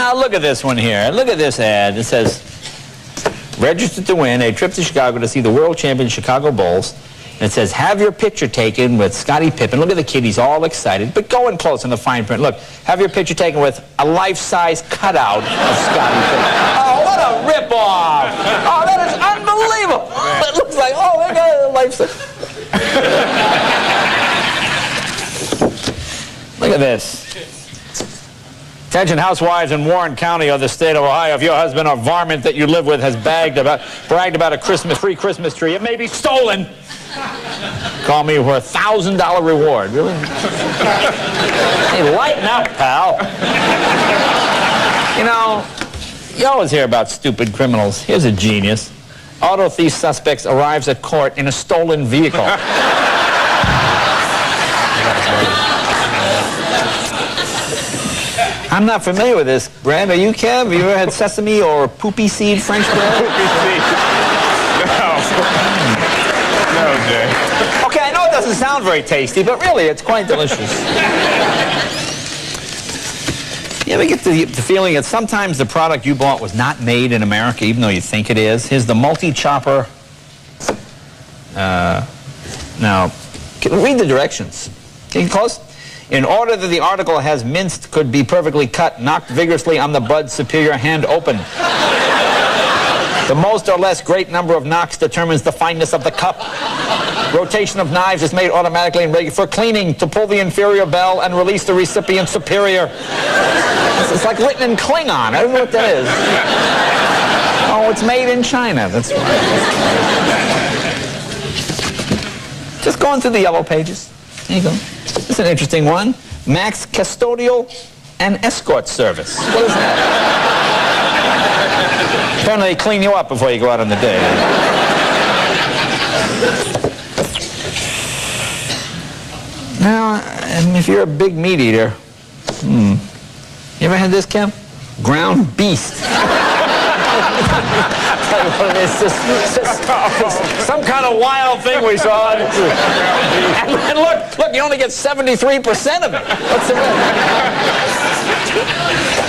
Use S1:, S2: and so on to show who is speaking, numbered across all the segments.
S1: Now look at this one here. Look at this ad. It says, registered to win a trip to Chicago to see the world champion Chicago Bulls. And it says, have your picture taken with Scottie Pippen. Look at the kid. He's all excited. But go in close in the fine print. Look, have your picture taken with a life-size cutout of Scottie Pippen. Oh, what a rip-off. Oh, that is unbelievable. It looks like, oh, they got a life-size. Look at this. Attention housewives in Warren County of the state of Ohio. If your husband or varmint that you live with has bragged about a free Christmas tree, it may be stolen. Call me for a $1,000 reward. Really? Hey, lighten up, pal. You know, you always hear about stupid criminals. Here's a genius. Auto thief suspects arrives at court in a stolen vehicle. I'm not familiar with this brand. Are you, Kev? Have you ever had sesame or poopy seed French bread?
S2: Poopy seed. No, Jay.
S1: Okay, I know it doesn't sound very tasty, but really, it's quite delicious. You ever get the feeling that sometimes the product you bought was not made in America, even though you think it is? Here's the multi-chopper. Now, read the directions. Can you close? In order that the article has minced, could be perfectly cut, knocked vigorously on the bud, superior hand open. The most or less great number of knocks determines the fineness of the cup. Rotation of knives is made automatically and ready for cleaning to pull the inferior bell and release the recipient superior. It's like written in Klingon. I don't know what that is. Oh, it's made in China. That's right. Just going through the yellow pages. There you go. This is an interesting one. Max Custodial and Escort Service. What is that? Apparently they clean you up before you go out on the day. Now, if you're a big meat eater, you ever had this, Kev? Ground beast. It's just some kind of wild thing we saw. And look, you only get 73% of it. What's the matter?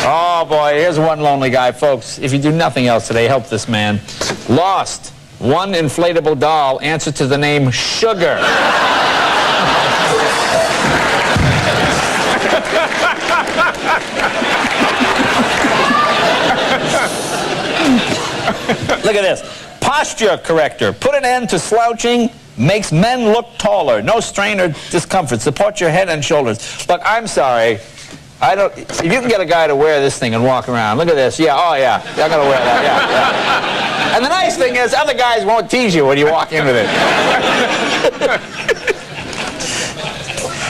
S1: Oh, boy, here's one lonely guy, folks. If you do nothing else today, help this man. Lost. One inflatable doll answers to the name Sugar. Look at this. Posture corrector. Put an end to slouching. Makes men look taller. No strain or discomfort. Support your head and shoulders. Look, I'm sorry. If you can get a guy to wear this thing and walk around. Look at this. Yeah, oh yeah. I'm going to wear that. Yeah. And the nice thing is, other guys won't tease you when you walk in with it.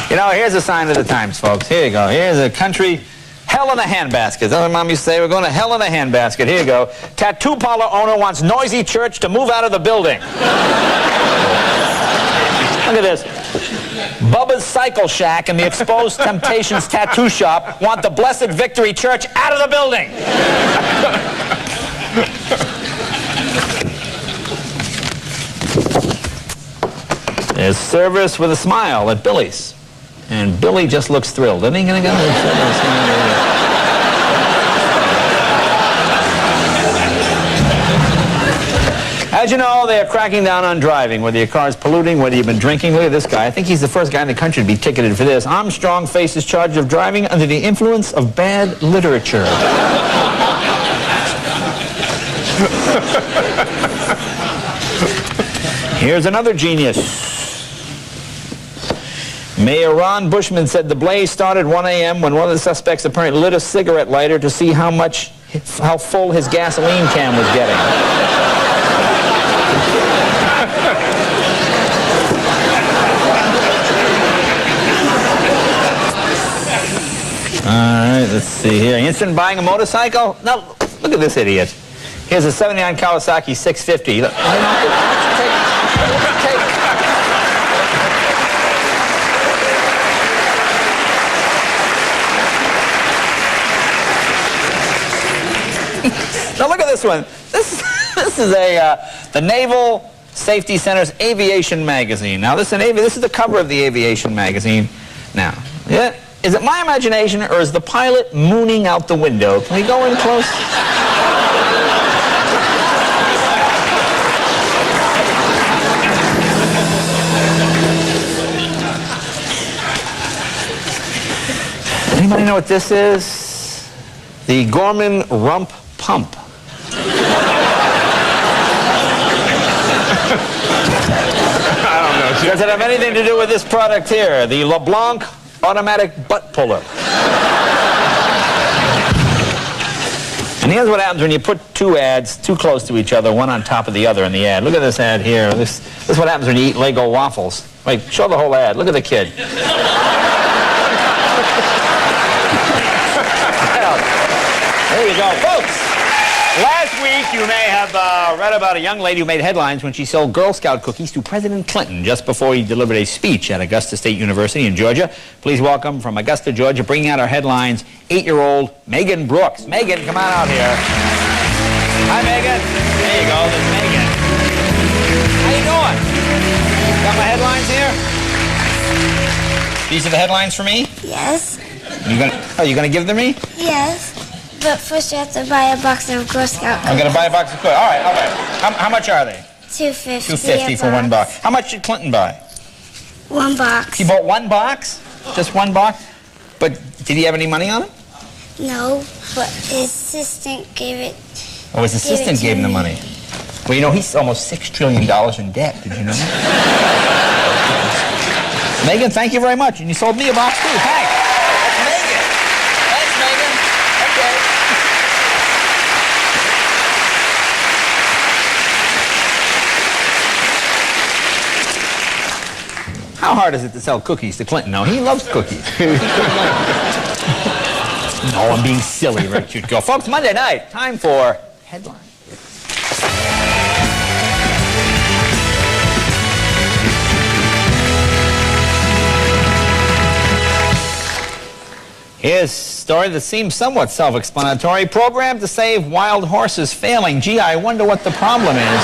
S1: You know, here's a sign of the times, folks. Here you go. Here's a country... Hell in a handbasket. That's what Mom used to say. We're going to hell in a handbasket. Here you go. Tattoo parlor owner wants noisy church to move out of the building. Look at this. Bubba's Cycle Shack and the Exposed Temptations Tattoo Shop want the Blessed Victory Church out of the building. There's service with a smile at Billy's. And Billy just looks thrilled. Isn't he going to go? As you know, they are cracking down on driving, whether your car is polluting, whether you've been drinking. Look at this guy. I think he's the first guy in the country to be ticketed for this. Armstrong faces charge of driving under the influence of bad literature. Here's another genius. Mayor Ron Bushman said the blaze started 1 a.m. when one of the suspects apparently lit a cigarette lighter to see how full his gasoline can was getting. All right, let's see here. Interested in buying a motorcycle? No, look at this idiot. Here's a 79 Kawasaki 650. Look, now look at this one. This is the Naval Safety Center's Aviation Magazine. Now this is the cover of the Aviation Magazine. Now, yeah, Is it my imagination, or is the pilot mooning out the window? Can we go in close? Anybody know what this is? The Gorman Rump Pump.
S2: I don't know.
S1: Does it have anything to do with this product here? The LeBlanc Automatic Butt Puller. And here's what happens when you put two ads too close to each other, one on top of the other in the ad. Look at this ad here. This is what happens when you eat Lego waffles. Wait, show the whole ad. Look at the kid. There you go, folks. Last week, you may have read about a young lady who made headlines when she sold Girl Scout cookies to President Clinton just before he delivered a speech at Augusta State University in Georgia. Please welcome from Augusta, Georgia, bringing out our headlines, 8-year-old Megan Brooks. Megan, come on out here. Hi, Megan. There you go, there's Megan. How you doing? Got my headlines here? These are the headlines for me?
S3: Yes.
S1: You gonna give them to me?
S3: Yes. But first you have to buy a box of Girl Scout cookies.
S1: I'm gonna buy a box of cookies. All right. How much are they?
S3: $2.50.
S1: $2.50 for one box. How much did Clinton buy?
S3: One box.
S1: He bought one box? Just one box? But did he have any money on it?
S3: No, but his assistant gave it.
S1: Oh, his assistant gave him the money. Well, you know, he's almost $6 trillion in debt. Did you know that? Megan, thank you very much. And you sold me a box, too. Thanks. That's Megan. Thanks, Megan. Okay. How hard is it to sell cookies to Clinton? No, he loves cookies. No, I'm being silly, right, cute girl. Folks, Monday night, time for headlines. Here's a story that seems somewhat self-explanatory. Program to save wild horses failing. Gee, I wonder what the problem is.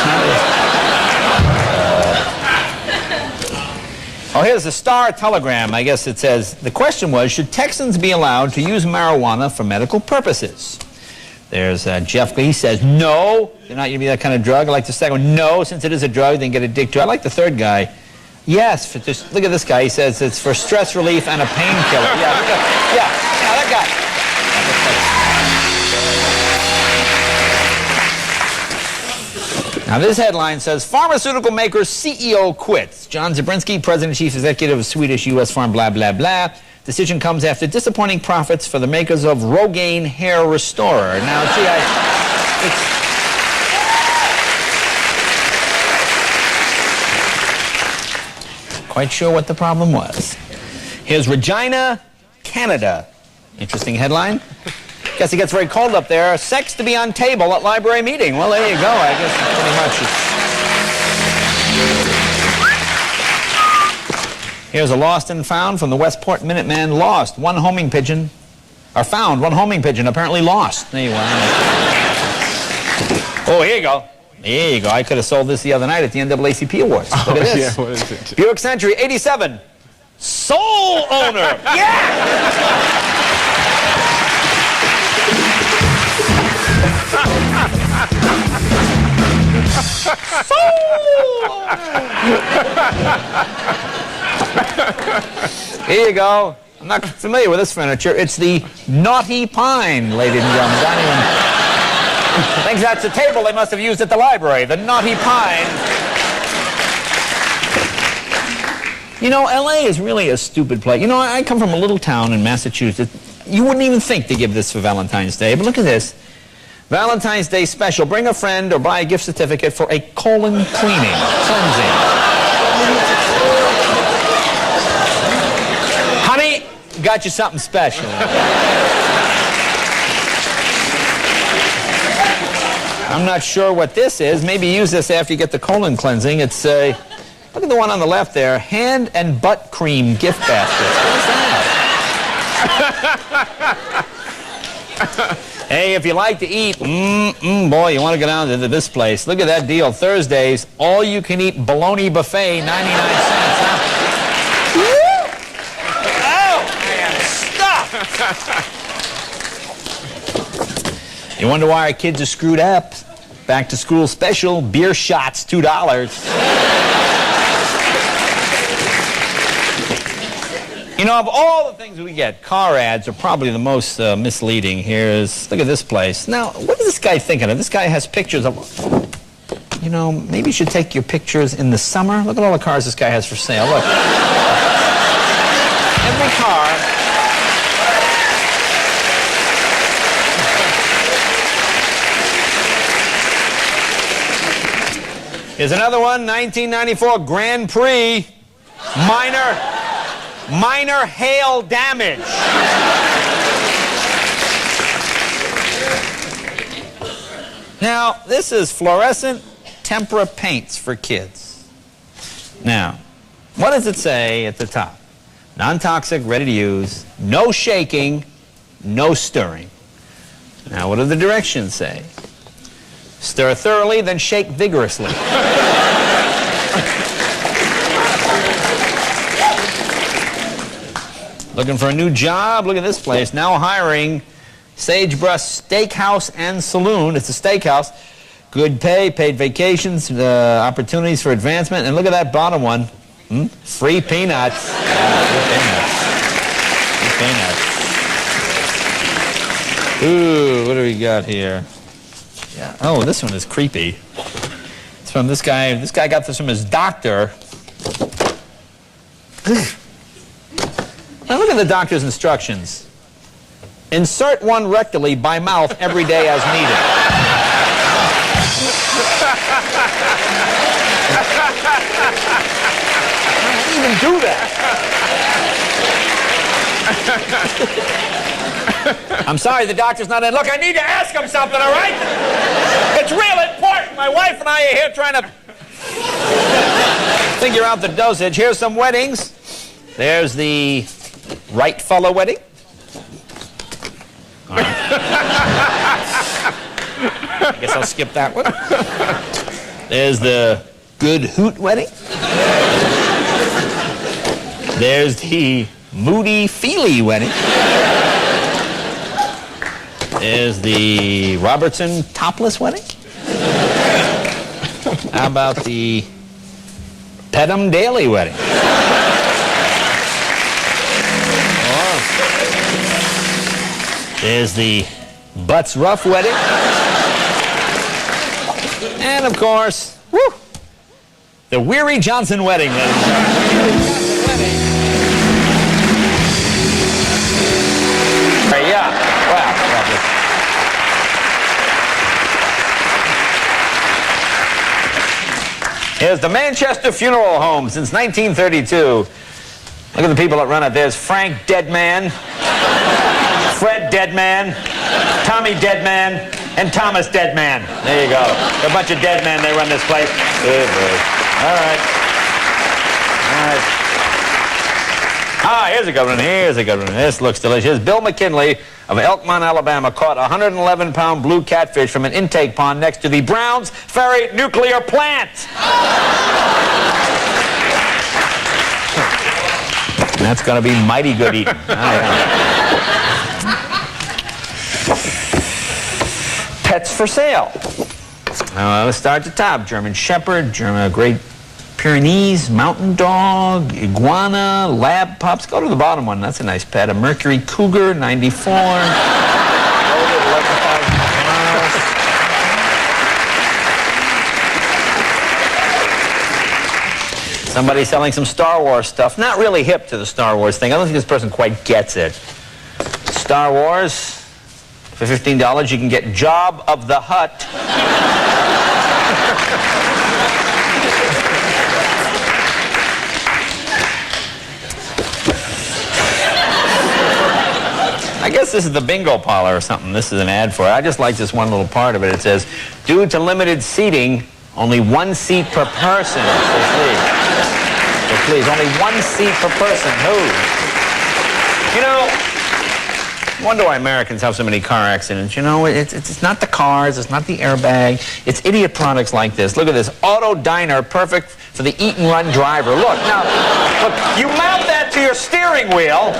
S1: Oh, here's the Star Telegram. I guess it says, the question was, should Texans be allowed to use marijuana for medical purposes? There's Jeff, he says, no, they're not going to be that kind of drug. I like the second one, no, since it is a drug, they can get addicted to it. I like the third guy. Yes, just look at this guy. He says it's for stress relief and a painkiller. Yeah, that guy. Now, this headline says, pharmaceutical maker's CEO quits. John Zabriskie, president and chief executive of Swedish U.S. Farm, blah, blah, blah. Decision comes after disappointing profits for the makers of Rogaine Hair Restorer. Now, gee, quite sure what the problem was. Here's Regina, Canada. Interesting headline. Guess it gets very cold up there. Sex to be on table at library meeting. Well, there you go. I guess pretty much. Here's a lost and found from the Westport Minuteman. Lost. One homing pigeon. Or found. One homing pigeon. Apparently lost. There you are. Oh, here you go. There you go. I could have sold this the other night at the NAACP Awards. Look at this.
S2: Yeah, what is it?
S1: Buick Century 87. Sole owner. Yeah! Here you go. I'm not familiar with this furniture. It's the Naughty Pine, ladies and gentlemen. Thinks that's a table they must have used at the library. The Naughty Pine. You know, L.A. is really a stupid place. You know, I come from a little town in Massachusetts. You wouldn't even think to give this for Valentine's Day, but look at this. Valentine's Day special. Bring a friend or buy a gift certificate for a colon cleansing. Honey, got you something special. I'm not sure what this is. Maybe use this after you get the colon cleansing. It's look at the one on the left there. Hand and butt cream gift baskets. What's that? Hey, if you like to eat, boy, you want to go down to this place. Look at that deal. Thursdays, all-you-can-eat bologna buffet, 99 cents. Huh? Oh, I am You wonder why our kids are screwed up? Back to school special, beer shots, $2. You know, of all the things we get, car ads are probably the most misleading. Look at this place. Now, what is this guy thinking of? This guy has pictures of, you know, maybe you should take your pictures in the summer. Look at all the cars this guy has for sale. Look. Every car. Here's another one, 1994 Grand Prix, minor hail damage. Now, this is fluorescent tempera paints for kids. Now, what does it say at the top? Non-toxic, ready to use, no shaking, no stirring. Now, what do the directions say? Stir thoroughly, then shake vigorously. Looking for a new job? Look at this place. Now hiring Sagebrush Steakhouse and Saloon. It's a steakhouse. Good pay, paid vacations, opportunities for advancement. And look at that bottom one. Free peanuts. Free peanuts. Ooh, what do we got here? Yeah. Oh, this one is creepy. It's from this guy. This guy got this from his doctor. Now look at the doctor's instructions. Insert one rectally by mouth every day as needed. I didn't even do that. I'm sorry, the doctor's not in. Look, I need to ask him something, all right? It's real important. My wife and I are here trying to figure out the dosage. Here's some weddings. There's the Right Fellow wedding. All right. I guess I'll skip that one. There's the Good Hoot wedding. There's the Moody Feely wedding. There's the Robertson Topless wedding. How about the Pedham Daly wedding? Oh. There's the Butts Rough wedding. And of course, the Weary Johnson wedding. Yeah, wow. Here's the Manchester Funeral Home since 1932. Look at the people that run it. There's Frank Deadman, Fred Deadman, Tommy Deadman, and Thomas Deadman. There you go. A bunch of dead men, they run this place. Good, good. All right. All right. Ah, here's a good one. Here's a good one. This looks delicious. Bill McKinley of Elkmont, Alabama, caught a 111-pound blue catfish from an intake pond next to the Browns Ferry nuclear plant. That's going to be mighty good eating. Pets for sale. Let's start at the top. German Shepherd, Great Pyrenees, Mountain Dog, Iguana, Lab Pups. Go to the bottom one. That's a nice pet. A Mercury Cougar, 94. Somebody selling some Star Wars stuff. Not really hip to the Star Wars thing. I don't think this person quite gets it. Star Wars. For $15, you can get Job of the Hutt. I guess this is the bingo parlor or something. This is an ad for it. I just like this one little part of it. It says, due to limited seating, only one seat per person. So please, only one seat per person. Who? You know, I wonder why Americans have so many car accidents. You know, it's not the cars, it's not the airbag, it's idiot products like this. Look at this, Auto Diner, perfect for the eat and run driver. Look, now, look, you mount that to your steering wheel.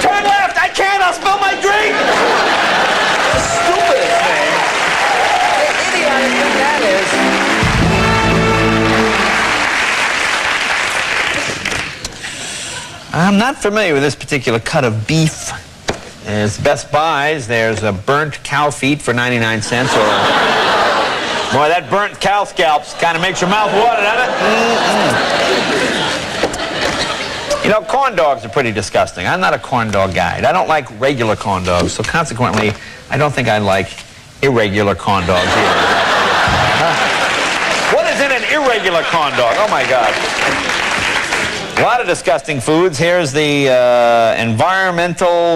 S1: Turn left. I can't. I'll spill my drink. The stupidest thing. The idiotic thing that is. I'm not familiar with this particular cut of beef. There's Best Buys. There's a burnt cow feet for 99 cents. Or boy, that burnt cow scalps kind of makes your mouth water, doesn't it? You know, corn dogs are pretty disgusting. I'm not a corn dog guy. I don't like regular corn dogs, so consequently, I don't think I like irregular corn dogs either. What is in an irregular corn dog? Oh my God. A lot of disgusting foods. Here's the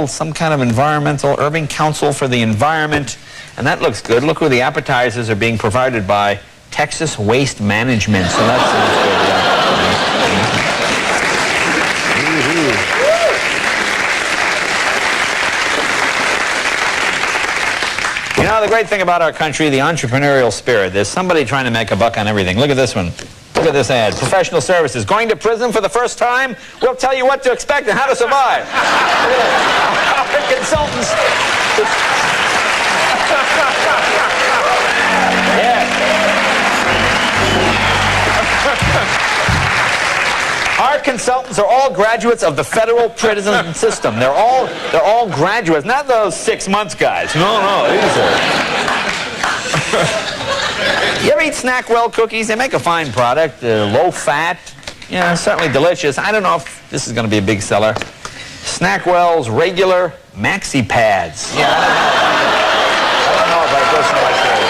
S1: some kind of environmental, Urban Council for the Environment. And that looks good. Look who the appetizers are being provided by. Texas Waste Management. So that sounds good, yeah. You know, the great thing about our country, the entrepreneurial spirit. There's somebody trying to make a buck on everything. Look at this one. Look at this ad. Professional services. Going to prison for the first time? We'll tell you what to expect and how to survive. Our consultants. Yeah. Our consultants are all graduates of the federal prison system. They're all graduates, not those 6 months guys. No, these are. You ever eat Snackwell cookies? They make a fine product, low fat, certainly delicious. I don't know if this is going to be a big seller. Snackwell's regular maxi pads. Yeah, I don't know if I go so much there.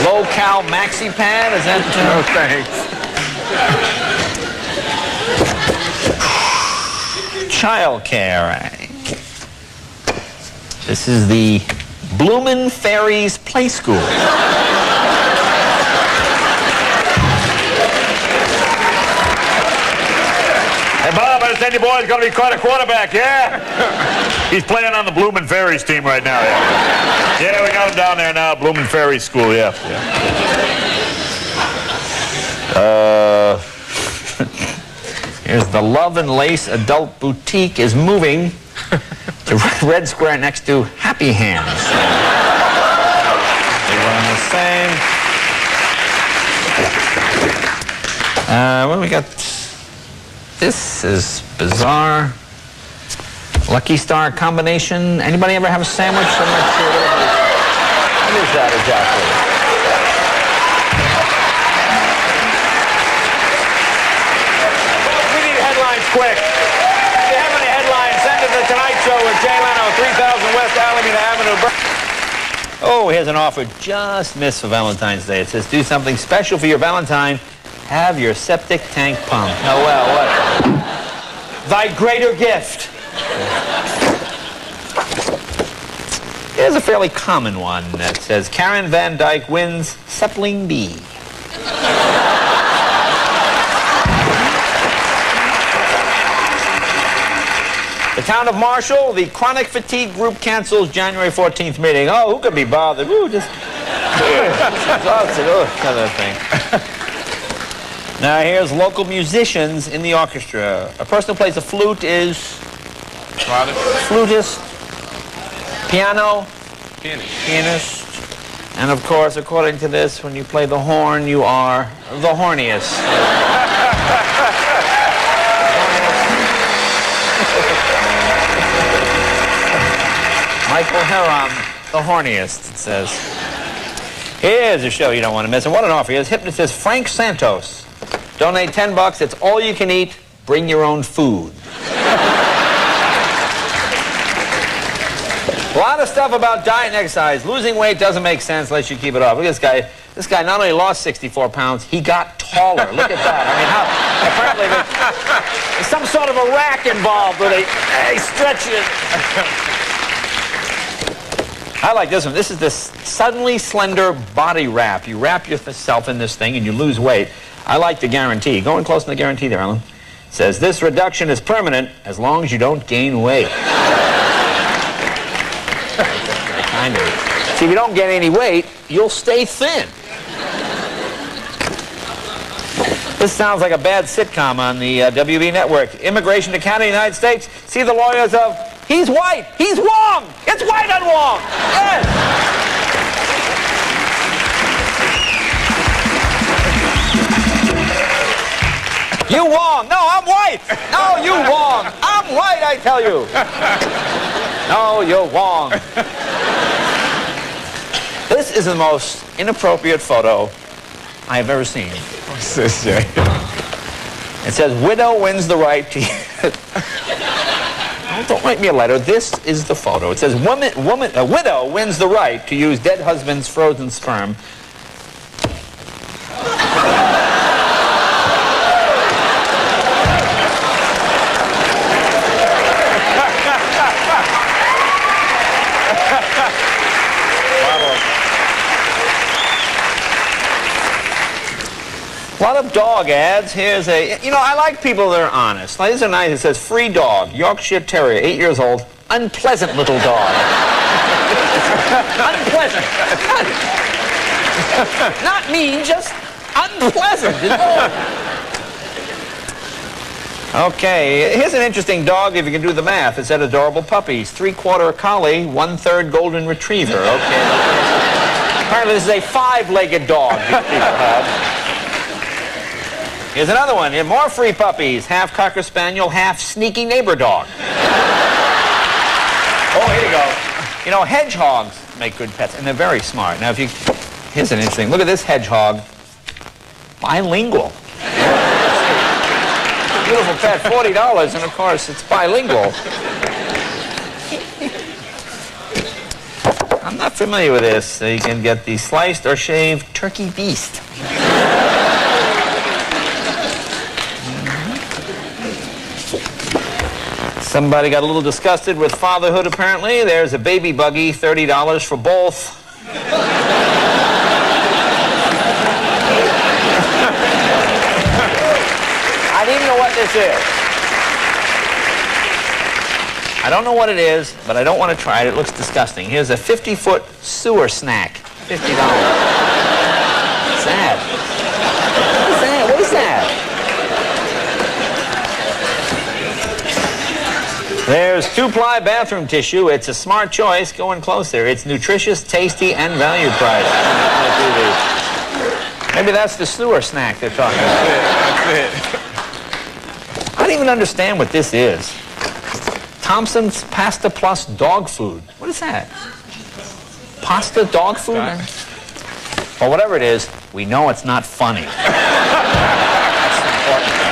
S1: Low cal maxi pad, is that?
S2: No thanks.
S1: Child care. This is the Bloomin' Fairies Play School.
S4: Hey, Bob, I understand your boy's going to be quite a quarterback, yeah? He's playing on the Bloomin' Fairies team right now, yeah. Yeah, we got him down there now, Bloomin' Fairies School, yeah.
S1: Here's the Love and Lace Adult Boutique is moving to Red Square next to Happy Hands. They run the same. What do we got? This is bizarre. Lucky Star combination. Anybody ever have a sandwich? I'm not sure what is that exactly? We need headlines quick. If you have any headlines, send it to The Tonight Show with Jay Leno, 3000 West Alameda Avenue. Oh, here's an offer just missed for Valentine's Day. It says, do something special for your Valentine. Have your septic tank pumped. Oh, well, what? Thy greater gift. Here's a fairly common one that says, Karen Van Dyke wins Sapling Bee. The town of Marshall, the chronic fatigue group cancels January 14th meeting. Oh, who could be bothered? Ooh, just exhausted. Oh, kind of thing. Now here's local musicians in the orchestra. A person who plays the flute is flutist, pianist, and of course, according to this, when you play the horn, you are the horniest. Michael Heron, the horniest, it says. Here's a show you don't want to miss, and what an offer. Here's hypnotist Frank Santos. Donate $10. It's all you can eat. Bring your own food. A lot of stuff about diet and exercise. Losing weight doesn't make sense unless you keep it off. Look at this guy. This guy not only lost 64 pounds, he got taller. Look at that. I mean, how apparently there's some sort of a rack involved where they stretch it. I like this one. This is this suddenly slender body wrap. You wrap yourself in this thing and you lose weight. I like the guarantee. Go in close to the guarantee there, Ellen. It says, this reduction is permanent as long as you don't gain weight. Kind of. See, if you don't get any weight, you'll stay thin. This sounds like a bad sitcom on the WB network. Immigration to Canada, United States. See the lawyers of, he's white, he's Wong. It's white on Wong. Yes. You Wong. No, I'm white. No, you Wong. I'm white, I tell you. No, you're Wong. This is the most inappropriate photo I have ever seen.
S2: What's this, Jay?
S1: It says, widow wins the right to... Don't write me a letter. This is the photo. It says, a widow wins the right to use dead husband's frozen sperm. A lot of dog ads. Here's a, you know, I like people that are honest. Like, these are nice. It says, free dog, Yorkshire Terrier, 8 years old, unpleasant little dog. Unpleasant. Not mean, just unpleasant. Okay, here's an interesting dog if you can do the math. It said adorable puppies, 3/4 collie, 1/3 golden retriever. Okay. Apparently this is a 5-legged dog these people have. Here's another one. Here, more free puppies. Half Cocker Spaniel, half sneaky neighbor dog. Oh, here you go. You know, hedgehogs make good pets, and they're very smart. Now, here's an interesting, look at this hedgehog. Bilingual. Beautiful pet, $40, and of course, it's bilingual. I'm not familiar with this. So you can get the sliced or shaved turkey beast. Somebody got a little disgusted with fatherhood, apparently. There's a baby buggy, $30 for both. I don't even know what this is. I don't know what it is, but I don't want to try it. It looks disgusting. Here's a 50-foot sewer snack, $50. What's that? What's that? What is that? There's 2-ply bathroom tissue. It's a smart choice. Go in closer. It's nutritious, tasty, and value priced. Maybe that's the sewer snack they're talking about.
S2: That's it.
S1: I don't even understand what this is. Thompson's Pasta Plus dog food. What is that? Pasta dog food? Well, whatever it is, we know it's not funny. That's the important thing.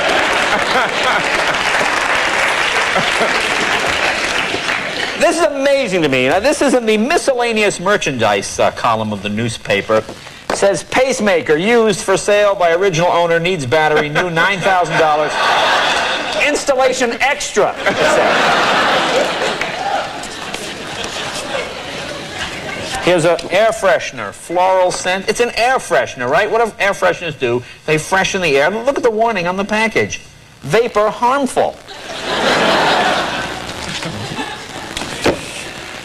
S1: This is amazing to me. Now, this is in the miscellaneous merchandise column of the newspaper. It says, pacemaker used for sale by original owner, needs battery, new $9,000. Installation extra, it says. Here's an air freshener, floral scent. It's an air freshener, right? What do air fresheners do? They freshen the air. Look at the warning on the package. Vapor harmful.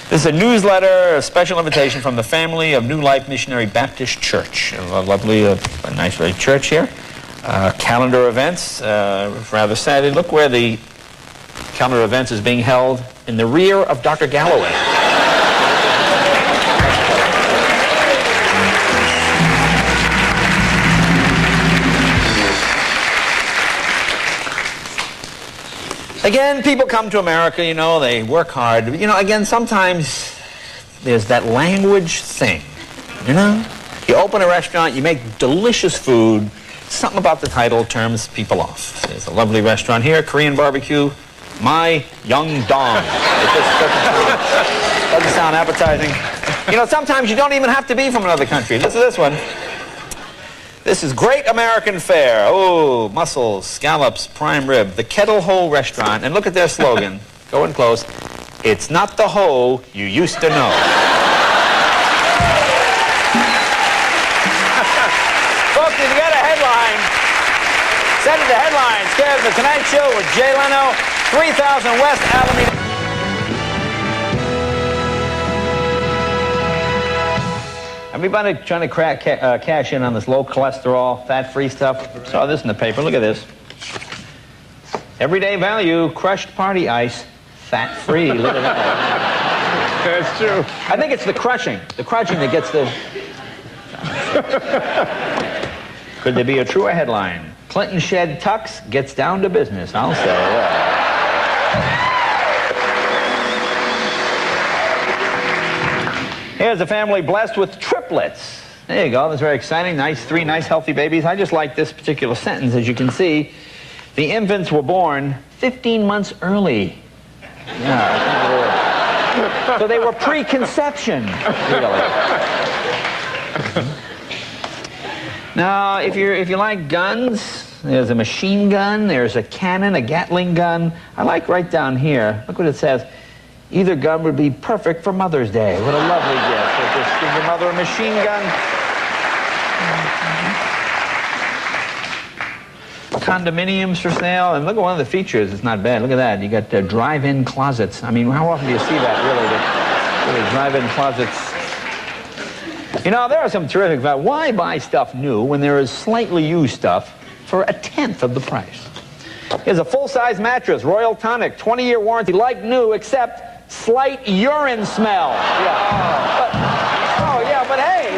S1: This is a newsletter, a special invitation from the family of New Life Missionary Baptist Church. A lovely, a nice church here. Calendar events, rather sadly. Look where the calendar events is being held, in the rear of Dr. Galloway. Again, people come to America, you know, they work hard. You know, again, sometimes there's that language thing, you know? You open a restaurant, you make delicious food, something about the title turns people off. There's a lovely restaurant here, Korean barbecue, My Young Dong. It just doesn't sound appetizing. You know, sometimes you don't even have to be from another country. Listen to this one. This is Great American Fare. Oh, mussels, scallops, prime rib, the Kettle Hole Restaurant. And look at their slogan. Go in close. It's not the hoe you used to know. Folks, if you got a headline, send it to Headlines. Care of The Tonight Show with Jay Leno, 3000 West Alameda. Everybody trying to cash in on this low cholesterol, fat-free stuff. Saw this in the paper. Look at this. Everyday value, crushed party ice, fat-free. Look at that.
S2: That's true.
S1: I think it's the crushing that gets the... Could there be a truer headline? Clinton shed tux, gets down to business. I'll say that. Here's a family blessed with triplets. There you go. That's very exciting. Three nice, healthy babies. I just like this particular sentence. As you can see, the infants were born 15 months early. Yeah. So they were pre-conception, really. Now, if you like guns, there's a machine gun, there's a cannon, a Gatling gun. I like right down here. Look what it says. Either gun would be perfect for Mother's Day. What a lovely gift. So just give your mother a machine gun. Condominiums for sale. And look at one of the features. It's not bad. Look at that. You got drive-in closets. I mean, how often do you see that, really? Drive-in closets. You know, there are some terrific value. Why buy stuff new when there is slightly used stuff for 1/10 of the price? Here's a full-size mattress, Royal Tonic, 20-year warranty, like new, except slight urine smell. Yeah. But hey.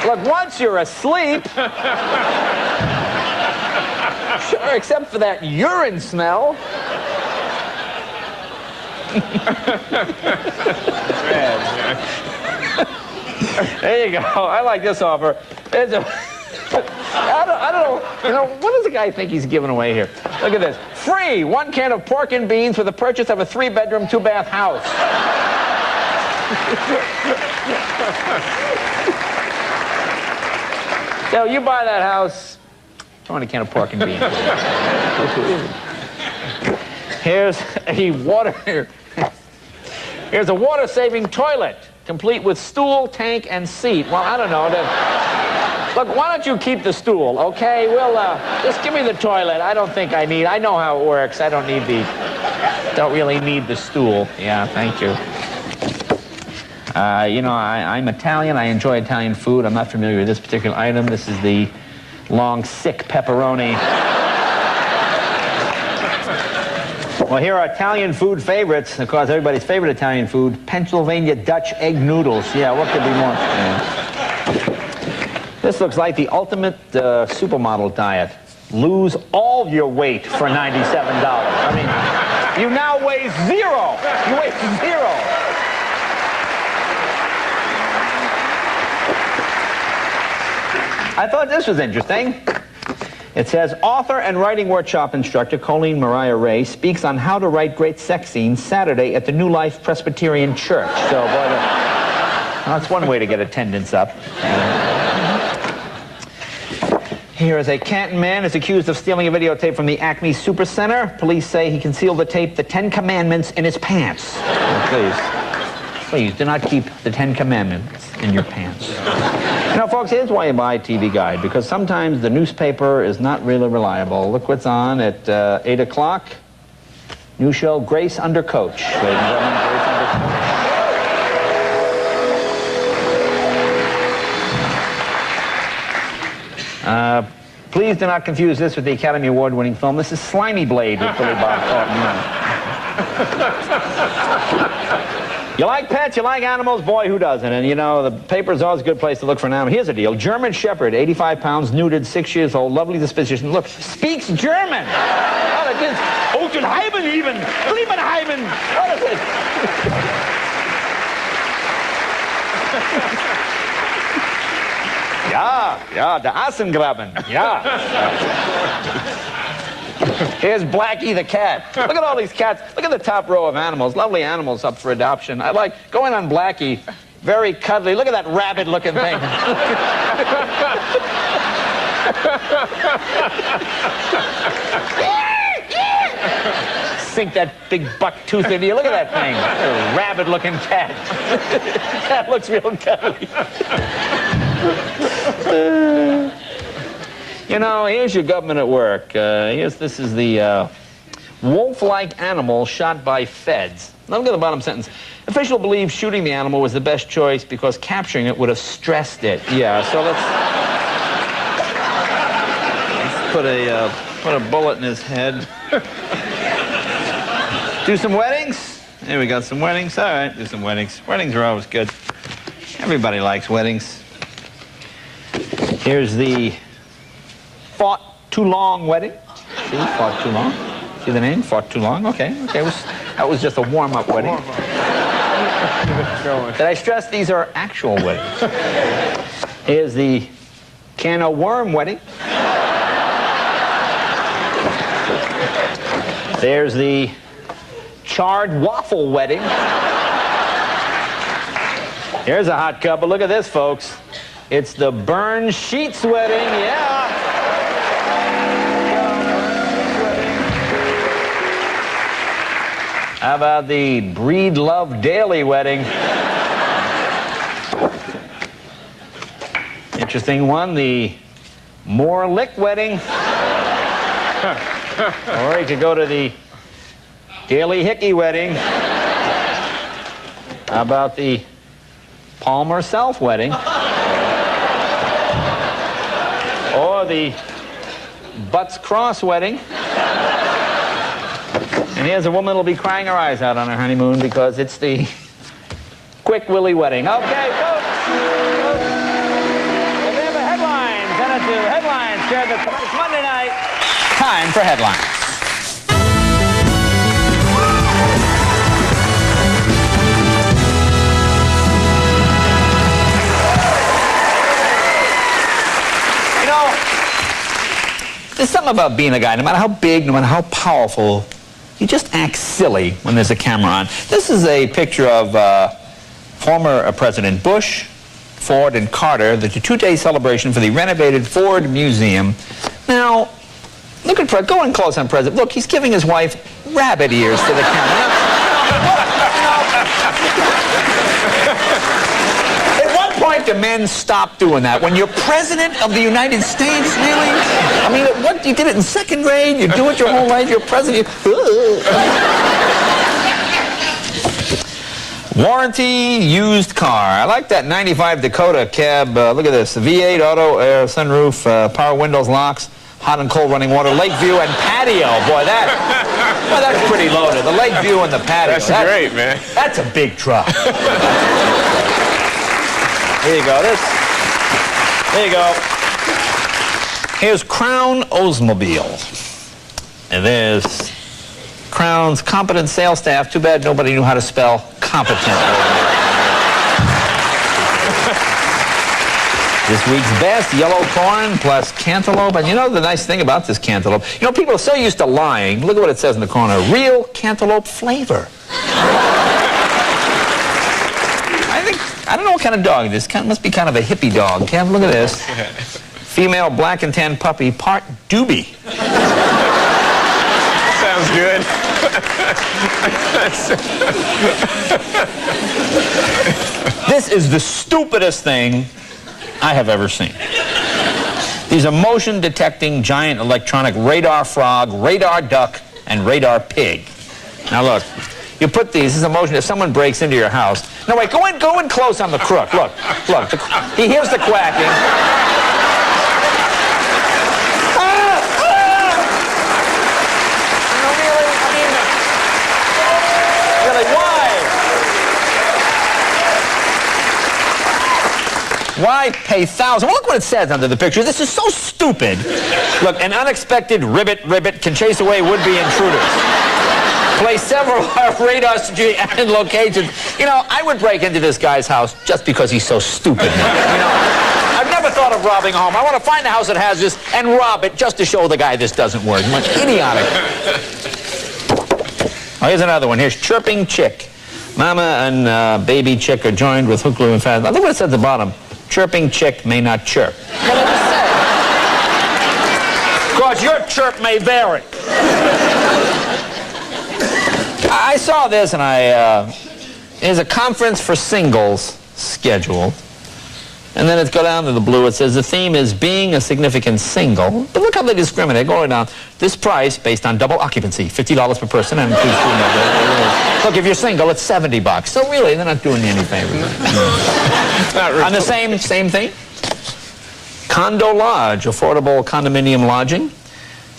S1: Look, once you're asleep, sure, except for that urine smell. There you go. I like this offer. There's a... I don't know. You know, what does the guy think he's giving away here? Look at this. Free 1 can of pork and beans for the purchase of a 3-bedroom, 2-bath house. So you buy that house, I want a can of pork and beans. Here's a water-saving toilet, complete with stool, tank, and seat. Well, I don't know. Look, why don't you keep the stool, okay? We'll, just give me the toilet. I don't think I know how it works. I don't really need the stool. Yeah, thank you. You know, I'm Italian. I enjoy Italian food. I'm not familiar with this particular item. This is the long, sick pepperoni. Well, here are Italian food favorites. Of course, everybody's favorite Italian food, Pennsylvania Dutch egg noodles. Yeah, what could be more? Yeah. This looks like the ultimate supermodel diet. Lose all your weight for $97. I mean, you now weigh 0. You weigh 0. I thought this was interesting. It says, author and writing workshop instructor Colleen Mariah Ray speaks on how to write great sex scenes Saturday at the New Life Presbyterian Church. So, boy, that's one way to get attendance up. Here is a Canton man is accused of stealing a videotape from the Acme Supercenter. Police say he concealed the tape, The 10 Commandments, in his pants. Please, do not keep the 10 Commandments in your pants. You know, folks, here's why you buy a TV Guide, because sometimes the newspaper is not really reliable. Look what's on at 8 o'clock. New show, Grace Under Coach. Ladies and gentlemen, Grace Under Coach. Please do not confuse this with the Academy Award-winning film. This is Slimy Blade with Billy Bob Thornton. You like pets, you like animals, boy, who doesn't? And, you know, the paper's always a good place to look for an animal. Here's a deal. German Shepherd, 85 pounds, neutered, 6 years old, lovely disposition. Look, speaks German. Otenheimen even. Liebenheimen. What is it? Ja, der Assengraben. Ja. Here's Blackie the cat. Look at all these cats. Look at the top row of animals. Lovely animals up for adoption. I like going on Blackie. Very cuddly. Look at that rabid-looking thing. Sink that big buck tooth into you. Look at that thing. Rabid-looking cat. That looks real cuddly. You know, here's your government at work. This is the wolf-like animal shot by feds. Now look at the bottom sentence. Official believes shooting the animal was the best choice because capturing it would have stressed it. Yeah, so let's put a bullet in his head. Do some weddings? There we got some weddings. All right, do some weddings. Weddings are always good. Everybody likes weddings. Here's the Fought Too Long wedding. See, Fought Too Long. See the name? Fought Too Long. Okay. That was just a warm-up wedding. Did I stress these are actual weddings? Here's the Can of Worm wedding. There's the Charred Waffle wedding. Here's a hot couple. Look at this, folks. It's the Burn Sheets wedding. Yeah. How about the Breed Love Daily wedding? Interesting one, the More Lick wedding. Or you could go to the Daily Hickey wedding. How about the Palmer Self wedding? Or the Butts Cross wedding. And here's a woman who'll be crying her eyes out on her honeymoon because it's the Quick Willie wedding. Okay, folks. Remember headlines. And to headlines. It's Monday night. Time for headlines. You know, there's something about being a guy, no matter how big, no matter how powerful, you just act silly when there's a camera on. This is a picture of former President Bush, Ford, and Carter, the two-day celebration for the renovated Ford Museum. Now, look at Fred. Go in close on President. Look, he's giving his wife rabbit ears for the camera. At what point do men stop doing that? When you're President of the United States, really? I mean, what, you did it in second grade, you do it your whole life, you're president. Warranty used car. I like that 95 Dakota cab. Look at this. V8 auto, air, sunroof, power windows, locks, hot and cold running water, lake view, and patio. Boy, that's pretty loaded. The lake view and the patio.
S2: That's great, man.
S1: That's a big truck. Here you go. There you go. Here's Crown Oldsmobile. And there's Crown's competent sales staff. Too bad nobody knew how to spell competent. This week's best, yellow corn plus cantaloupe. And you know the nice thing about this cantaloupe? You know, people are so used to lying. Look at what it says in the corner. Real cantaloupe flavor. I don't know what kind of dog it is. Must be kind of a hippie dog. Kev, look at this. Female black and tan puppy, part doobie.
S2: Sounds good.
S1: This is the stupidest thing I have ever seen. These are motion-detecting giant electronic radar frog, radar duck, and radar pig. Now look, you put these, this is a motion, if someone breaks into your house. No, wait, go in close on the crook. Look, he hears the quacking. Why pay thousands? Well, look what it says under the picture. This is so stupid. Look, an unexpected ribbit can chase away would-be intruders. Place several radar security and locations. You know, I would break into this guy's house just because he's so stupid. You know, I've never thought of robbing a home. I want to find a house that has this and rob it just to show the guy this doesn't work. Much idiotic. Oh, here's another one. Here's Chirping Chick. Mama and baby chick are joined with hook glue and fast. Look what it says at the bottom. Chirping chick may not chirp. What did it say? Of course, your chirp may vary. I saw this, and there's a conference for singles scheduled. And then it's go down to the blue. It says the theme is being a significant single. But look how they discriminate. Going down. This price based on double occupancy, $50 per person, and includes food and beverage. Look, if you're single, it's $70. So really, they're not doing you any favors. On the same thing. Condo Lodge, affordable condominium lodging.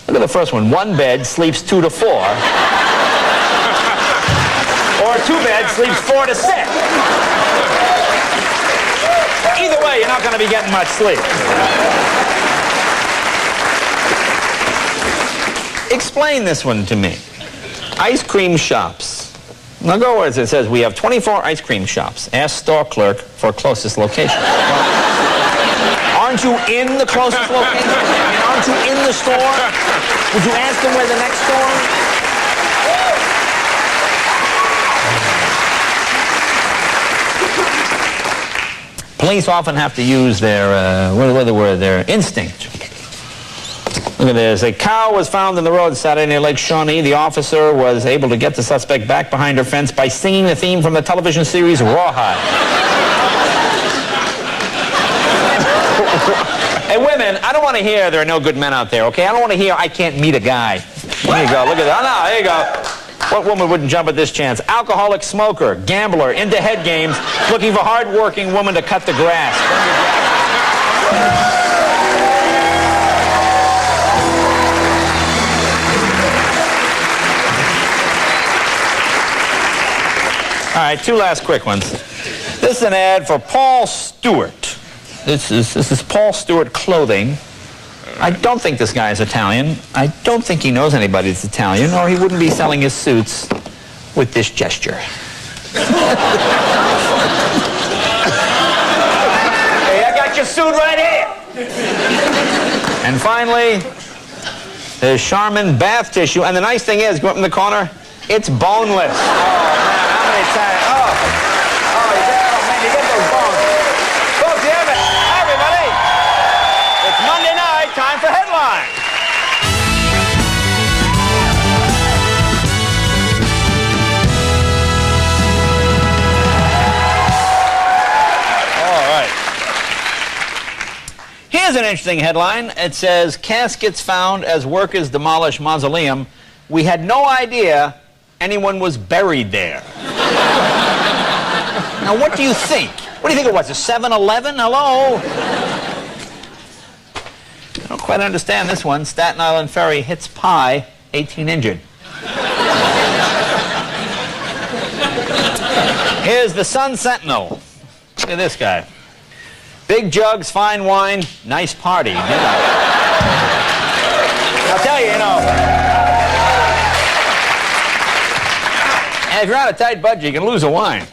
S1: Look at the first one. One bed sleeps 2 to 4. Or 2 beds sleeps 4 to 6. Either way, you're not going to be getting much sleep. Explain this one to me. Ice cream shops. Now go where it says we have 24 ice cream shops. Ask store clerk for closest location. Aren't you in the closest location? I mean, aren't you in the store? Would you ask them where the next store is? Police often have to use their, their instinct. Look at this. A cow was found in the road Saturday near Lake Shawnee. The officer was able to get the suspect back behind her fence by singing the theme from the television series Rawhide. Hey, women, I don't want to hear there are no good men out there, okay? I don't want to hear I can't meet a guy. There you go. Look at that. Oh, no, there you go. What woman wouldn't jump at this chance? Alcoholic smoker, gambler, into head games, looking for hard-working woman to cut the grass. All right, 2 last quick ones. This is an ad for Paul Stewart. This is Paul Stewart clothing. I don't think this guy is Italian. I don't think he knows anybody that's Italian, or he wouldn't be selling his suits with this gesture. Hey, I got your suit right here. And finally, there's Charmin bath tissue. And the nice thing is, go up in the corner, it's boneless. Oh, man, how many times? You get those bones. Folks, you have it. Everybody, it's Monday night, time for headlines. All right. Here's an interesting headline. It says, caskets found as workers demolish mausoleum. We had no idea anyone was buried there. Now, what do you think? What do you think it was, a 7-Eleven? Hello? I don't quite understand this one. Staten Island ferry hits pie, 18 injured. Here's the Sun Sentinel. Look at this guy. Big jugs, fine wine, nice party. You know. I'll tell you, and if you're on a tight budget, you can lose a wine.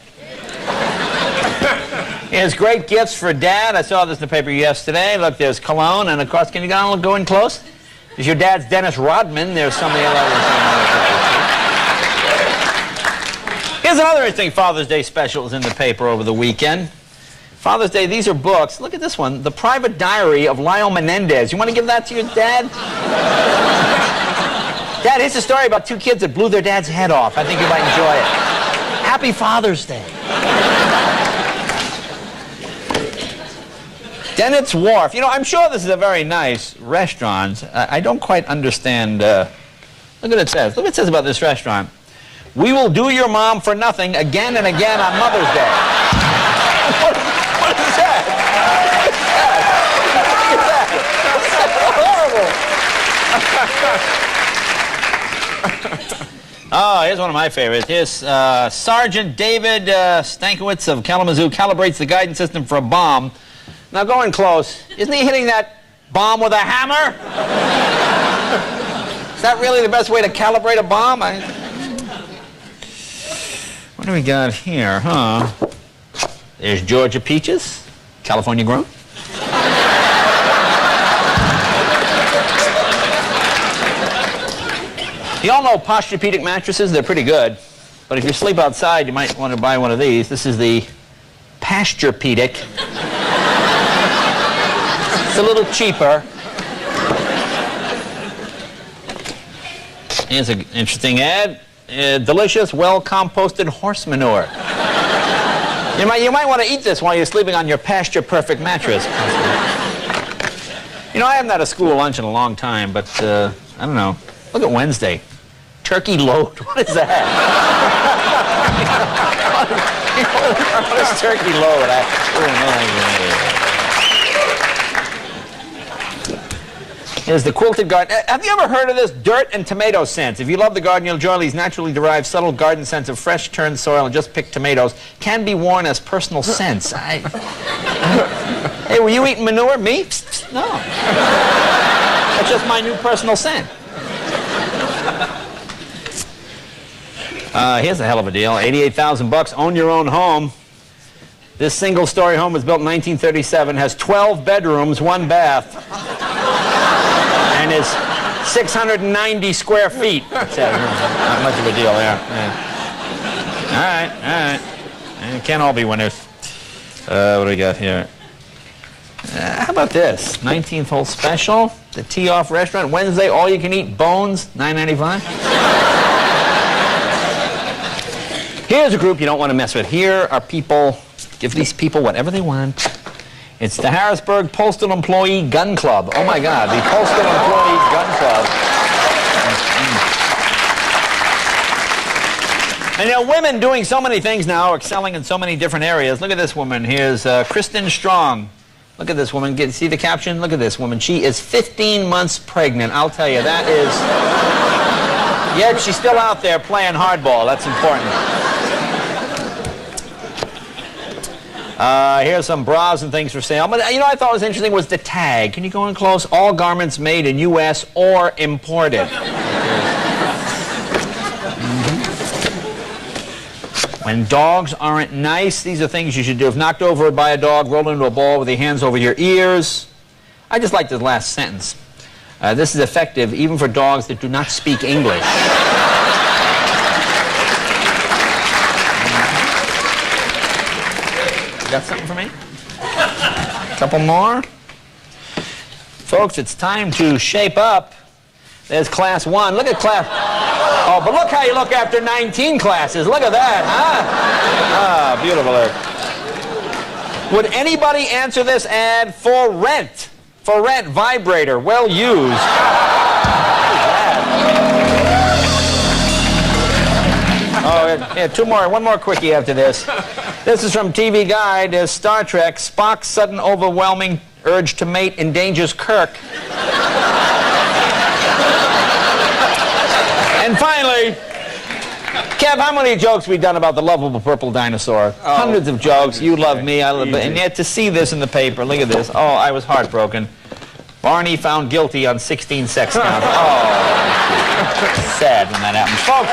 S1: Here's great gifts for Dad. I saw this in the paper yesterday. Look, there's cologne, and of course, can you go in close? There's your dad's Dennis Rodman. There's some of the other. Here's another interesting Father's Day specials in the paper over the weekend. Father's Day, these are books. Look at this one, The Private Diary of Lyle Menendez. You want to give that to your dad? Dad, here's a story about 2 kids that blew their dad's head off. I think you might enjoy it. Happy Father's Day. Dennett's Wharf. I'm sure this is a very nice restaurant. I don't quite understand. Look what it says. Look what it says about this restaurant. We will do your mom for nothing again and again on Mother's Day. What is that? Look at that. That's horrible. Oh, here's one of my favorites. Here's Sergeant David Stankiewicz of Kalamazoo calibrates the guidance system for a bomb. Now, going close, isn't he hitting that bomb with a hammer? Is that really the best way to calibrate a bomb? What do we got here, huh? There's Georgia peaches, California grown. You all know Posturepedic mattresses. They're pretty good. But if you sleep outside, you might want to buy one of these. This is the Pasturepedic. It's a little cheaper. Here's an interesting ad. Delicious, well-composted horse manure. You might want to eat this while you're sleeping on your pasture-perfect mattress. You know, I haven't had a school lunch in a long time, but I don't know. Look at Wednesday. Turkey load. What is that? What is turkey load? Here's the quilted garden. Have you ever heard of this? Dirt and tomato scents. If you love the garden, you'll enjoy these naturally derived, subtle garden scents of fresh turned soil and just picked tomatoes. Can be worn as personal scents. Hey, were you eating manure? Me? No. That's just my new personal scent. Here's a hell of a deal. $88,000. Own your own home. This single-story home was built in 1937. Has 12 bedrooms, 1 bath, and is 690 square feet. Not much of a deal there. Yeah. All right. It can't all be winners. What do we got here? How about this? 19th hole special. The Tee Off Restaurant. Wednesday, all you can eat bones, $9.95. Here's a group you don't want to mess with. Here are people, give these people whatever they want. It's the Harrisburg Postal Employee Gun Club. Oh my God, the Postal Employee Gun Club. And you know, women doing so many things now, excelling in so many different areas. Look at this woman. Here's Kristen Strong. Look at this woman. See the caption? Look at this woman. She is 15 months pregnant. I'll tell you, that is... Yet she's still out there playing hardball. That's important. Here's some bras and things for sale. But you know what I thought was interesting was the tag. Can you go in close? All garments made in U.S. or imported. When dogs aren't nice, these are things you should do. If knocked over by a dog, roll into a ball with your hands over your ears. I just like the last sentence. This is effective even for dogs that do not speak English. Got something for me? A couple more? Folks, it's time to shape up. There's class 1. Look at class... Oh, but look how you look after 19 classes. Look at that, huh? Ah, beautiful. Would anybody answer this ad for rent? For rent, vibrator, well used. Oh, yeah, one more quickie after this. This is from TV Guide. There's Star Trek. Spock's sudden overwhelming urge to mate endangers Kirk. And finally, Kev, how many jokes we've done about the lovable purple dinosaur? Oh, hundreds of jokes. You love me, I love me. And yet to see this in the paper, look at this. Oh, I was heartbroken. Barney found guilty on 16 sex counts. Oh, sad when that happens. Folks,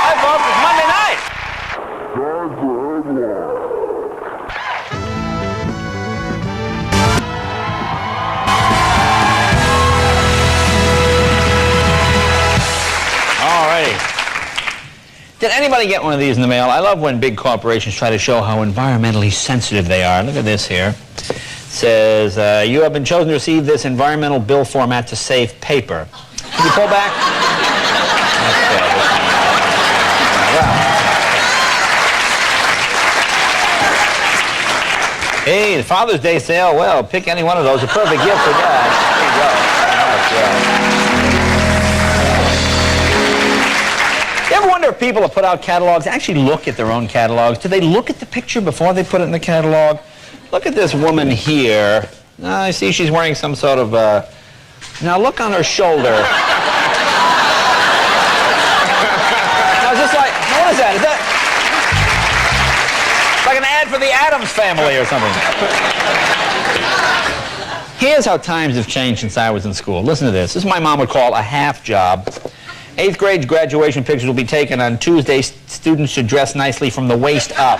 S1: hi, folks, it's Monday night. Did anybody get one of these in the mail? I love when big corporations try to show how environmentally sensitive they are. Look at this here. It says, you have been chosen to receive this environmental bill format to save paper. Can you pull back? Hey, the Father's Day sale. Well, pick any one of those. A perfect gift for Dad. There you go. You ever wonder if people that put out catalogs actually look at their own catalogs? Do they look at the picture before they put it in the catalog? Look at this woman here. I see she's wearing some sort of, now look on her shoulder. Now is this like, what is that? Is that like an ad for the Addams Family or something? Here's how times have changed since I was in school. Listen to this. This is what my mom would call a half job. 8th grade graduation pictures will be taken on Tuesday. Students should dress nicely from the waist up.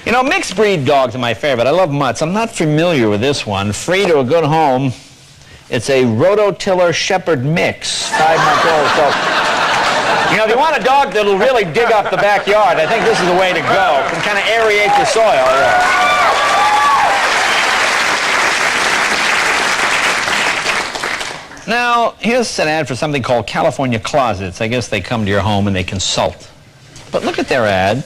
S1: You know, mixed breed dogs are my favorite. I love mutts. I'm not familiar with this one. Free to a good home. It's a rototiller shepherd mix, 5 months old. So, you know, if you want a dog that'll really dig up the backyard, I think this is the way to go. Can kind of aerate the soil. Yeah. Now, here's an ad for something called California Closets. I guess they come to your home and they consult. But look at their ad.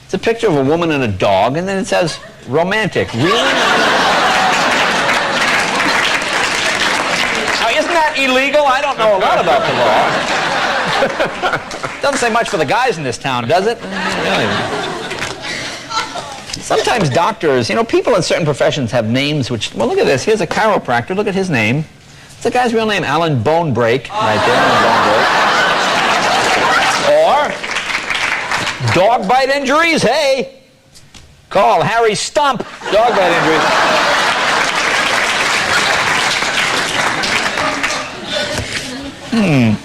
S1: It's a picture of a woman and a dog, and then it says, romantic. Really? Now, isn't that illegal? I don't know a lot about the law. Doesn't say much for the guys in this town, does it? Sometimes doctors, you know, people in certain professions have names which, well, look at this. Here's a chiropractor. Look at his name. It's the guy's real name, Alan Bonebreak, right there, Alan Bonebreak. Or, dog bite injuries, hey. Call Harry Stump, dog bite injuries. I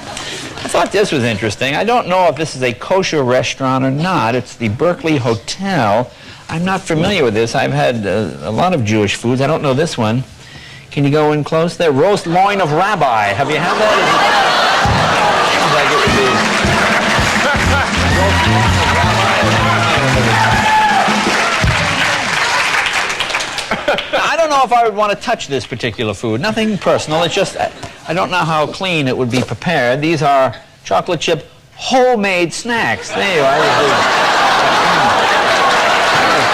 S1: thought this was interesting. I don't know if this is a kosher restaurant or not. It's the Berkeley Hotel. I'm not familiar with this. I've had a lot of Jewish foods. I don't know this one. Can you go in close there? Roast loin of rabbi. Have you had that? Seems like it would be. Roast loin of rabbi. Now, I don't know if I would want to touch this particular food. Nothing personal. It's just I don't know how clean it would be prepared. These are chocolate chip homemade snacks. There you are.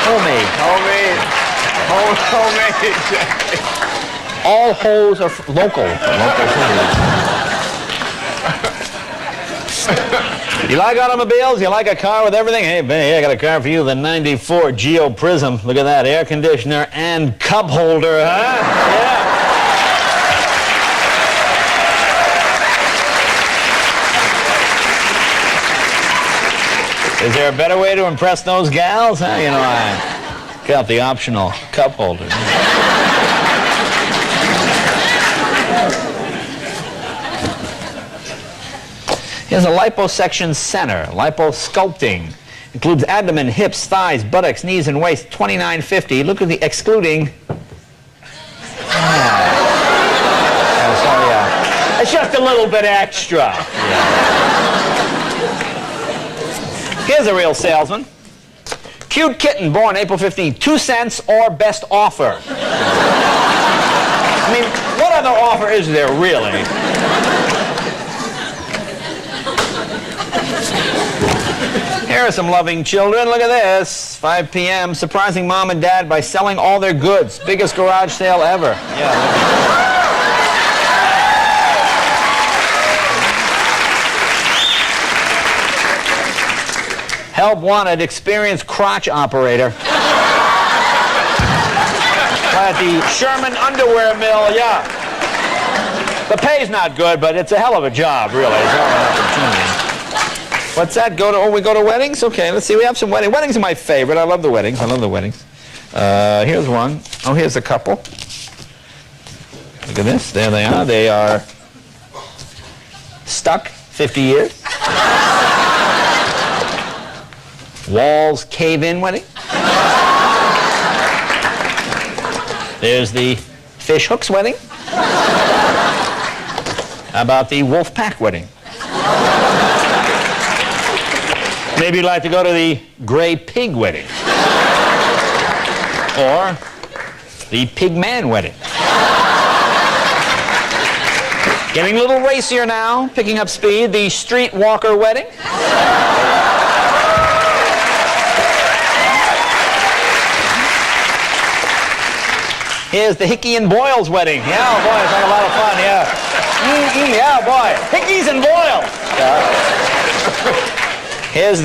S1: Homemade.
S2: Homemade.
S1: All hoes are local. You like automobiles? You like a car with everything? Hey, Benny, I got a car for you, the 94 Geo Prism. Look at that, air conditioner and cup holder, huh? Yeah. Is there a better way to impress those gals? Huh? You know, I got the optional cup holder. Here's a liposuction center. Liposculpting. Includes abdomen, hips, thighs, buttocks, knees, and waist. $29.50. Look at the excluding. It's just a little bit extra. Here's a real salesman. Cute kitten born April 15. 2 cents or best offer. I mean, what other offer is there really? Here are some loving children. Look at this. 5 p.m. Surprising mom and dad by selling all their goods. Biggest garage sale ever. Yeah. Help wanted. Experienced crotch operator. At the Sherman Underwear Mill, yeah. The pay's not good, but it's a hell of a job, really. It's a hell of an opportunity. What's that? We go to weddings? Okay, let's see. We have some weddings. Weddings are my favorite. I love the weddings. Here's one. Oh, here's a couple. Look at this. There they are. They are stuck 50 years. Walls cave-in wedding. There's the fish hooks wedding. How about the wolf pack wedding? Maybe you'd like to go to the gray pig wedding. Or the pig man wedding. Getting a little racier now, picking up speed, the street walker wedding. Here's the Hickey and Boyles wedding. Yeah, boy, it's like a lot of fun, yeah. Yeah, boy. Hickeys and Boyles. Here's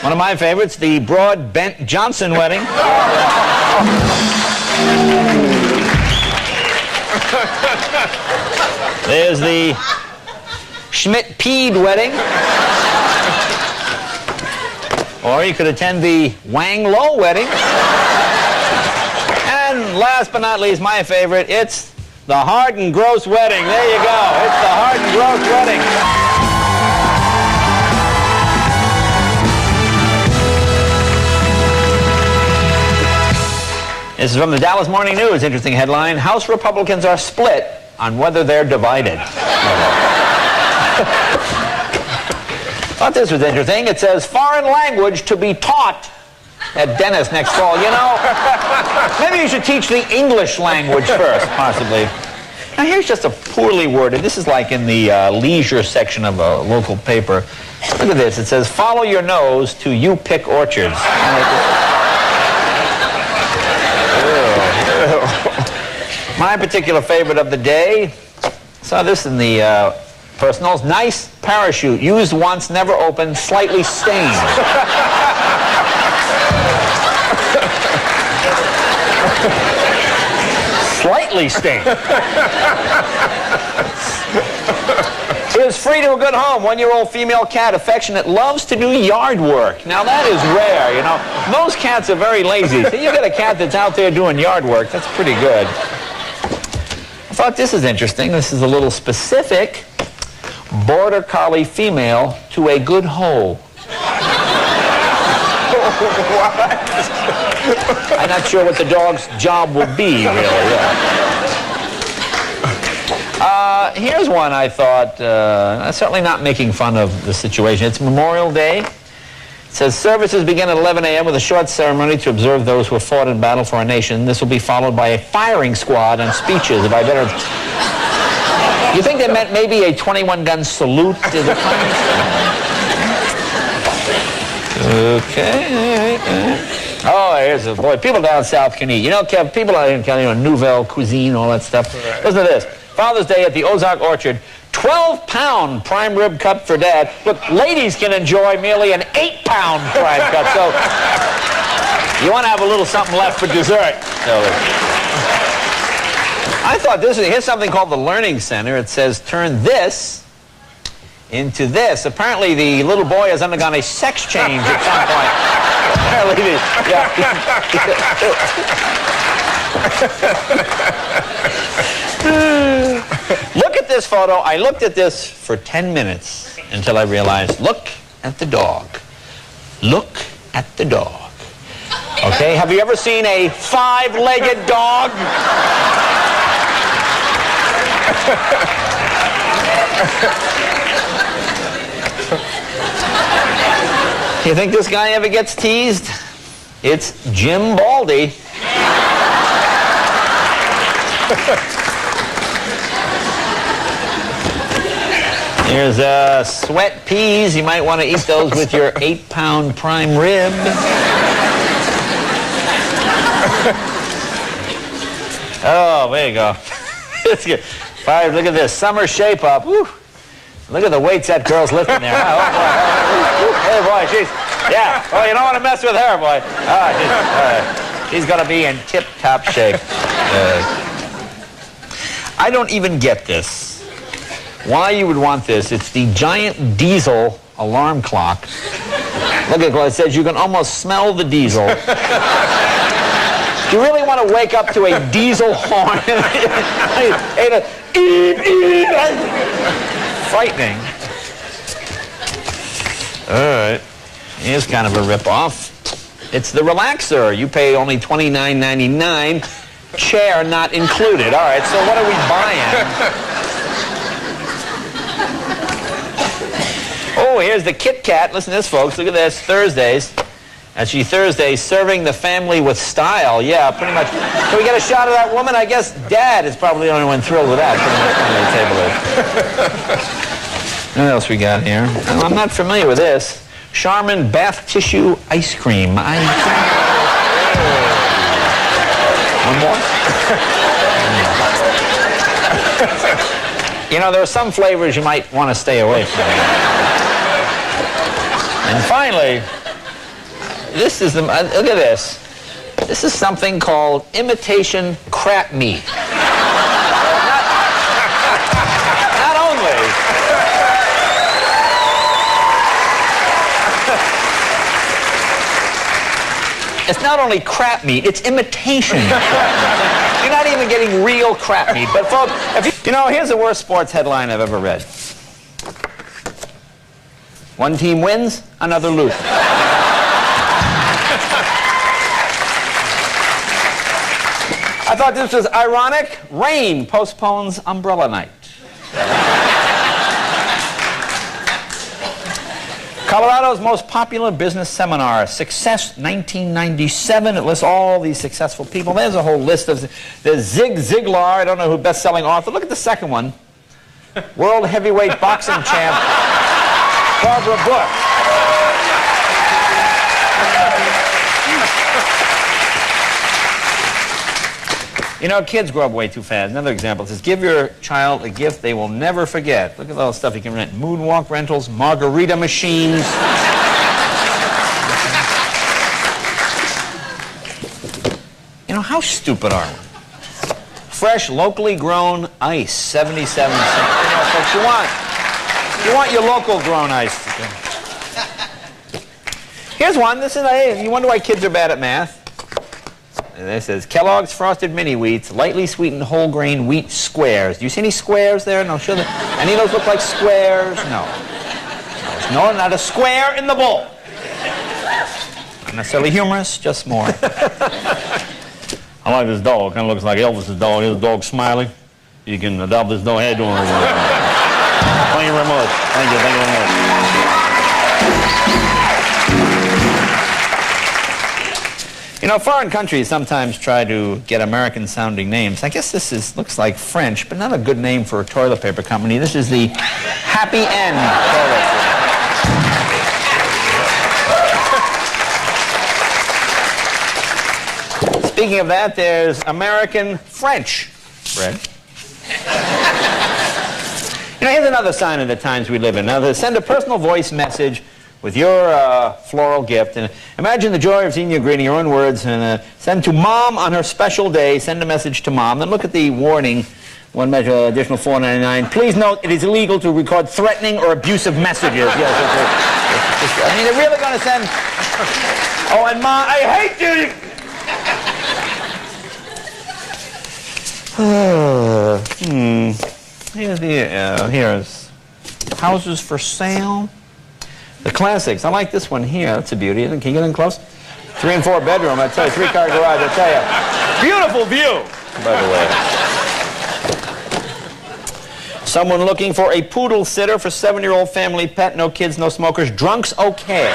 S1: one of my favorites, the Broad Bent Johnson wedding. There's the Schmidt-Peed wedding. Or you could attend the Wang Lo wedding. And last but not least, my favorite, it's the Hard and Gross wedding. There you go. It's the Hard and Gross wedding. This is from the Dallas Morning News. Interesting headline. House Republicans are split on whether they're divided. Thought this was interesting. It says foreign language to be taught at dentist next fall. You know, maybe you should teach the English language first, possibly. Now here's just a poorly worded, this is like in the leisure section of a local paper. Look at this, it says, follow your nose to You Pick Orchards. My particular favorite of the day, saw this in the personals, nice parachute, used once, never opened, slightly stained. Slightly stained. Is free to a good home. 1-year-old female cat, affectionate, loves to do yard work. Now that is rare, you know. Most cats are very lazy. So you get a cat that's out there doing yard work. That's pretty good. I thought this is interesting. This is a little specific. Border Collie female to a good hole. I'm not sure what the dog's job will be, really. Yeah. Here's one I thought, certainly not making fun of the situation. It's Memorial Day. It says, services begin at 11 a.m. with a short ceremony to observe those who have fought in battle for our nation. This will be followed by a firing squad and speeches of our veterans. You think they meant maybe a 21-gun salute to the flag? Okay. Oh, here's a boy. People down south can eat. You know, Kev, people out here can, you know, Nouvelle cuisine, all that stuff. Right. Listen to this. Father's Day at the Ozark Orchard. 12-pound prime rib cut for Dad. Look, ladies can enjoy merely an 8-pound prime cut. So you want to have a little something left for dessert. So, I thought this was, here's something called the Learning Center. It says, turn this into this. Apparently, the little boy has undergone a sex change at some point. Apparently, Look at this photo. I looked at this for 10 minutes until I realized, look at the dog. Look at the dog. Okay, have you ever seen a 5-legged dog? You think this guy ever gets teased? It's Jim Baldy. Here's sweat peas. You might want to eat those with your 8-pound prime rib. Oh, there you go. It's good. Fire, look at this. Summer shape up. Woo. Look at the weights that girl's lifting there. Oh, boy. Hey, boy, she's... Yeah. Oh, you don't want to mess with her, boy. She's going to be in tip-top shape. I don't even get this. Why you would want this? It's the giant diesel alarm clock. Look at what it says. You can almost smell the diesel. Do you really want to wake up to a diesel horn? Frightening. All right. Here's kind of a rip-off. It's the relaxer. You pay only $29.99. Chair not included. All right, so what are we buying? Oh, here's the Kit Kat. Listen to this, folks. Look at this. Thursdays. Actually, Thursdays, serving the family with style. Yeah, pretty much. Can we get a shot of that woman? I guess Dad is probably the only one thrilled with that. Pretty much on the table is. What else we got here? Well, I'm not familiar with this. Charmin bath tissue ice cream. One more? You know, there are some flavors you might want to stay away from. And finally, this is the, look at this. This is something called imitation crap meat. Not only. It's not only crap meat, it's imitation crap meat. You're not even getting real crap meat. But folks, you know, here's the worst sports headline I've ever read. One team wins, another loses. I thought this was ironic. Rain postpones umbrella night. Colorado's most popular business seminar, Success 1997. It lists all these successful people. There's a whole list of... There's Zig Ziglar, I don't know who, best-selling author. Look at the second one. World heavyweight boxing champ, Barbara Bush. You know, kids grow up way too fast. Another example says, give your child a gift they will never forget. Look at all the stuff you can rent. Moonwalk rentals, margarita machines. You know, how stupid are we? Fresh, locally grown ice, 77 cents. You know, folks, you want your local grown ice. Here's one. This is, you wonder why kids are bad at math. And this says, Kellogg's Frosted Mini Wheats, lightly sweetened whole grain wheat squares. Do you see any squares there? No, sure. Any of those look like squares? No. No, not a square in the bowl. Not necessarily humorous, just more. I like this dog. Kind of looks like Elvis's dog. His dog smiling. You can adopt this dog. How you doing? Thank you very much. Thank you very much. You know, foreign countries sometimes try to get American-sounding names. I guess this looks like French, but not a good name for a toilet paper company. This is the Happy End toilet paper. Speaking of that, there's American French bread. You know, here's another sign of the times we live in. Now, send a personal voice message with your floral gift. And imagine the joy of seeing you greeting your own words, and send to Mom on her special day. Send a message to Mom. Then look at the warning. One measure, additional $4.99. Please note, it is illegal to record threatening or abusive messages. Yes, I mean, they're really going to send... Oh, and Mom, I hate you! Here's houses for sale. The classics. I like this one here. That's a beauty. Can you get in close? 3 and 4 bedroom. I tell you, 3-car garage. I tell you, beautiful view. By the way, someone looking for a poodle sitter for 7-year-old family pet. No kids, no smokers. Drunks, okay.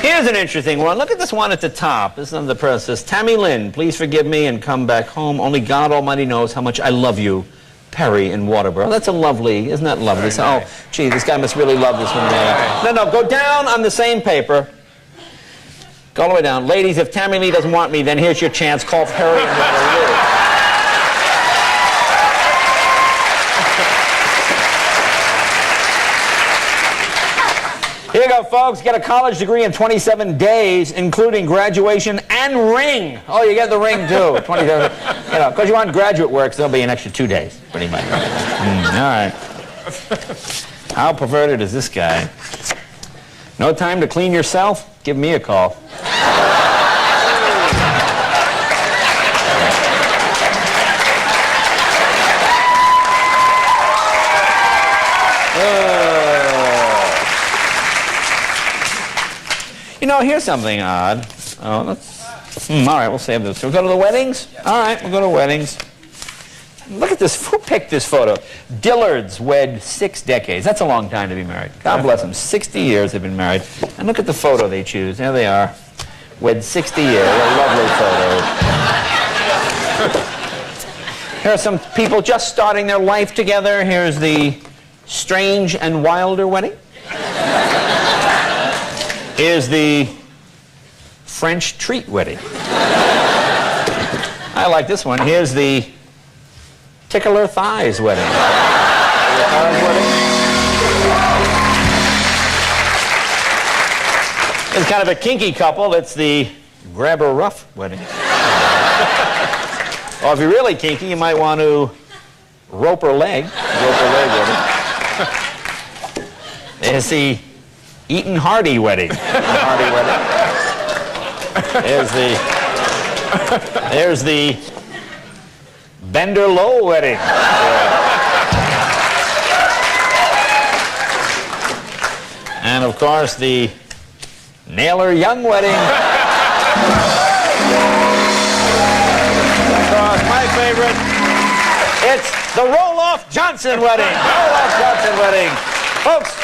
S1: Here's an interesting one. Look at this one at the top. This is under the press. It says, Tammy Lynn, please forgive me and come back home. Only God Almighty knows how much I love you. Perry in Waterboro. That's a lovely, isn't that lovely? So, nice. Oh, gee, this guy must really love this one. No, go down on the same paper. Go all the way down. Ladies, if Tammy Lee doesn't want me, then here's your chance. Call Perry in Waterboro. Here you go, folks. Get a college degree in 27 days, including graduation and ring. Oh, you get the ring, too. 27. You know, because you want graduate work, so there'll be an extra 2 days, pretty much. All right. How perverted is this guy? No time to clean yourself? Give me a call. You know, here's something odd. Oh, let's... all right, we'll save this. We'll go to the weddings? All right, we'll go to weddings. Look at this. Who picked this photo? Dillards wed 6 decades. That's a long time to be married. God bless them. 60 years they've been married. And look at the photo they choose. There they are. Wed 60 years. A lovely photo. Here are some people just starting their life together. Here's the Strange and Wilder wedding. Here's the French treat wedding. I like this one. Here's the Tickler Thighs wedding. It's kind of a kinky couple. It's the Grabber Rough wedding. Or if you're really kinky, you might want to rope her leg. Rope her leg wedding. There's the Eaton Hardy wedding. Hardy wedding. There's the Bender Low wedding. And of course the Naylor Young wedding. Of course, my favorite. It's the Roll-Off Johnson wedding. Roll-Off Johnson wedding. Folks,